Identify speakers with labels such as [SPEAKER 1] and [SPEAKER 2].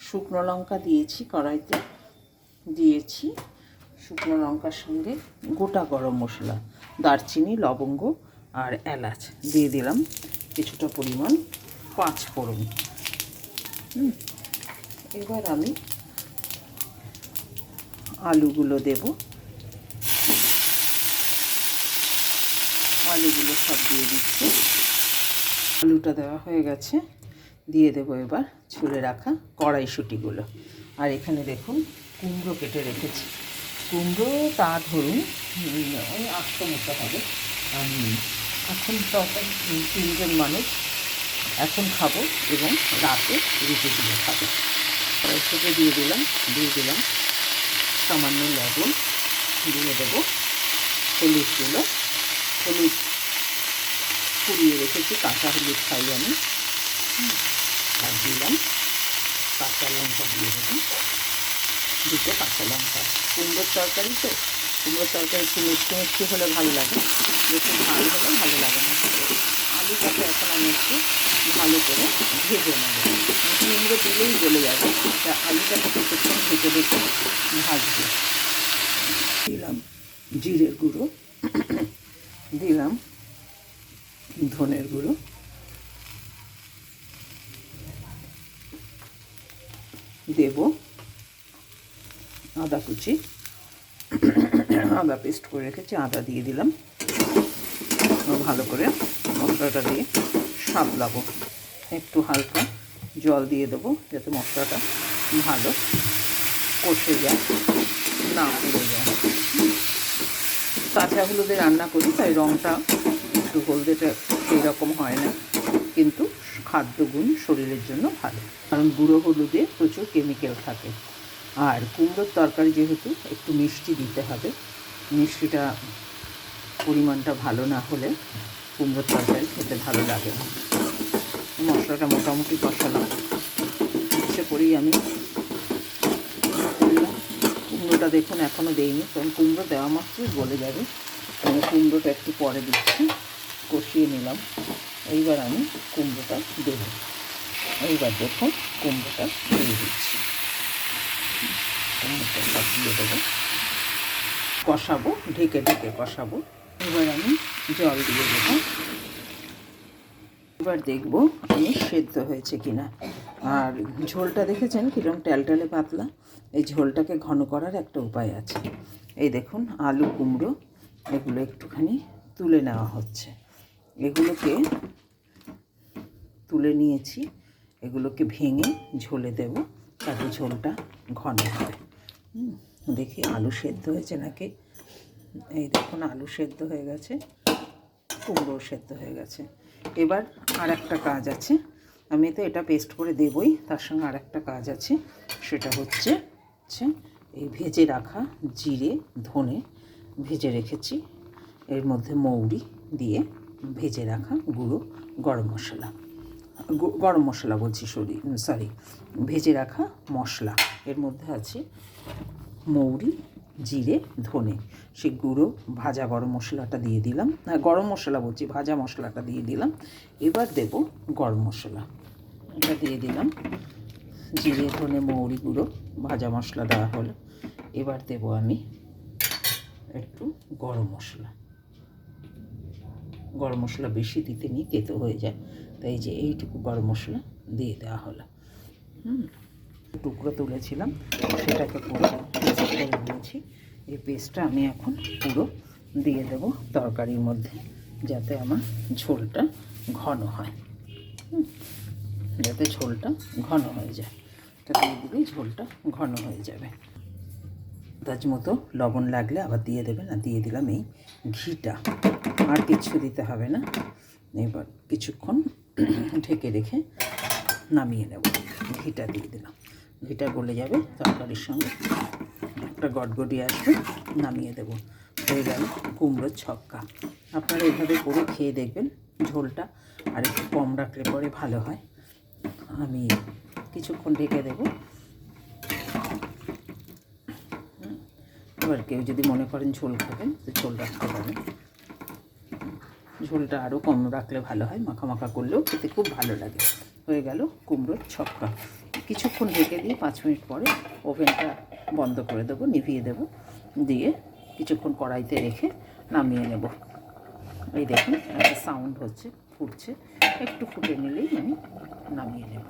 [SPEAKER 1] শুকনো লঙ্কা দিয়েছি কড়াইতে, দিয়েছি শুকনো লঙ্কার সঙ্গে গোটা গরম মশলা, দারচিনি, লবঙ্গ আর এলাচ দিয়ে দিলাম কিছুটা পরিমাণ পাঁচফোড়ন। এবার আমি আলুগুলো দেব, আলুগুলো সব দিয়ে দিচ্ছি। আলুটা দেওয়া হয়ে গেছে, দিয়ে দেবো এবার ছুলে রাখা কড়াইশুঁটিগুলো। আর এখানে দেখুন কুমড়ো কেটে রেখেছি। কুমড়ো তা ধরুন ওই 800 মতো হবে। আমি এখন তরকারি 3জন মানুষ এখন খাবো এবং রাতে রুটি দিয়ে খাবো। কড়াইশুঁটি দিয়ে দিলাম সামান্য লবণ, দিয়ে দেবো হলুদগুলো, হলুদ পুড়িয়ে রেখেছি, কাঁচা হলুদ খাই আমি। আর দিলাম কাঁচা লঙ্কা, দিয়ে দেবো দুটো কাঁচা লঙ্কা। কুমড়োর তরকারি তো, কুমড়োর তরকারি একটু মিষ্টি মিষ্টি হলে ভালো লাগে, বেশি ঝাল হলে ভালো লাগে না। আলুটাকে এখন আমি একটু ভালো করে ভেজে নেব। কুমড়ো দিলেই গলে যাবে, তা আলুটাকে কিছুক্ষণ ভেজে রেখে ভাজবো। দিলাম জিরের গুঁড়ো, দিলাম ধনের গুঁড়ো, দেব আদা কুচি, আদা পেস্ট করে রেখেছি, আদা দিয়ে দিলাম। ভালো করে মশলাটা দিয়ে সাবলাবো, একটু হালকা জল দিয়ে দেবো যাতে মশলাটা ভালো কষে যায়, না পুড়ে যায়। কাঁচা হলুদে রান্না করি তাই রঙটা একটু হলদেটা সেই রকম হয় না, কিন্তু খাদ্যগুণ শরীরের জন্য ভালো, কারণ গুঁড়ো হলুদে প্রচুর কেমিক্যাল থাকে। আর কুমড়োর তরকারি যেহেতু একটু মিষ্টি দিতে হবে, মিষ্টিটা পরিমাণটা ভালো না হলে কুমড়োর তরকারি খেতে ভালো লাগে না। মশলাটা মোটামুটি কষালাম, ইচ্ছে করেই আমি কুমড়োটা দেখুন এখনও দেইনি, কারণ কুমড়ো দেওয়া মাত্রই গলে যাবে। আমি কুমড়োটা একটু পরে দিচ্ছি, কষিয়ে নিলাম। এইবার আমি কুমড়োটা দেবো, এইবার দেখুন কুমড়োটা দিয়ে দিচ্ছি, কুমড়োটা সব দিয়ে দেবো, কষাবো, ঢেকে ঢেকে কষাবো। এবার আমি জল দিয়ে দেবো, এবার দেখবো আমি সেদ্ধ হয়েছে কিনা। আর ঝোলটা দেখেছেন কীরকম ট্যালট্যালে পাতলা, এই ঝোলটাকে ঘন করার একটা উপায় আছে। এই দেখুন আলু কুমড়ো এগুলো একটুখানি তুলে নেওয়া হচ্ছে, এগুলোকে তুলে নিয়েছি, এগুলোকে ভেঙে ঝোলে দেব, তাতে ঝোলটা ঘন হবে। দেখি আলু সেদ্ধ হয়েছে নাকি। এই দেখুন আলু সেদ্ধ হয়ে গেছে, কুমড়ো সেদ্ধ হয়ে গেছে। এবার আর একটা কাজ আছে, আমি তো এটা পেস্ট করে দেবই, তার সঙ্গে আর একটা কাজ আছে, সেটা হচ্ছে এই ভেজে রাখা জিরে ধনে ভেজে রেখেছি, এর মধ্যে মৌরি দিয়ে ভেজে রাখা গুঁড়ো গরম মশলা বলছি, সরি ভেজে রাখা মশলা, এর মধ্যে আছে মৌরি জিরে ধনে, সেই গুঁড়ো ভাজা গরম মশলাটা দিয়ে দিলাম, গরম মশলা বলছি ভাজা মশলাটা দিয়ে দিলাম। এবার দেব গরম মশলা, এটা দিয়ে দিলাম, জিরে ধনে মৌরি গুঁড়ো ভাজা মশলা দেওয়া হলো। এবার দেব আমি একটু গরম মশলা বেশি দিতে নিই, তেতো হয়ে যায়, তাই যে এইটুকু গরম মশলা দিয়ে দেওয়া হলো। টুকরো তুলেছিলাম সেটাকে পুরো পেস্ট করে নিয়েছি, এই পেস্টটা আমি এখন পুরো দিয়ে দেব তরকারির মধ্যে, যাতে আমার ঝোলটা ঘন হয়, যাতে ঝোলটা ঘন হয়ে যায়। এটা দিয়ে দিলেই ঝোলটা ঘন হয়ে যাবে। আন্দাজ মতো লবণ লাগলে আবার দিয়ে দেবেন। আর দিয়ে দিলাম এই ঘিটা, আর কিছু দিতে হবে না। এবার কিছুক্ষণ ঢেকে রেখে নামিয়ে নেব, ঘিটা দিয়ে দিলাম, ঘিটা গলে যাবে তরকারির সঙ্গে, একটা গটগটি আসবে, নামিয়ে দেব। হয়ে গেল কুমড়োর ছক্কা। আপনারা এভাবে করে খেয়ে দেখবেন, ঝোলটা আর একটু কম রাখলে পরে ভালো হয়। আমি কিছুক্ষণ ঢেকে দেব। এবার কেউ যদি মনে করেন ঝোল খাবেন তো ঝোল রাখতে পারেন, ঝোলটা আরও কম রাখলে ভালো হয়, মাখা মাখা করলেও খেতে খুব ভালো লাগে। হয়ে গেল কুমড়োর ছক্কা। কিছুক্ষণ ঢেকে দিয়ে 5 মিনিট পরে ওভেনটা বন্ধ করে দেবো, নিভিয়ে দেবো, দিয়ে কিছুক্ষণ কড়াইতে রেখে নামিয়ে নেব। এই দেখুন একটা সাউন্ড হচ্ছে, ফুটছে, একটু ফুটে নিলেই আমি নামিয়ে নেব।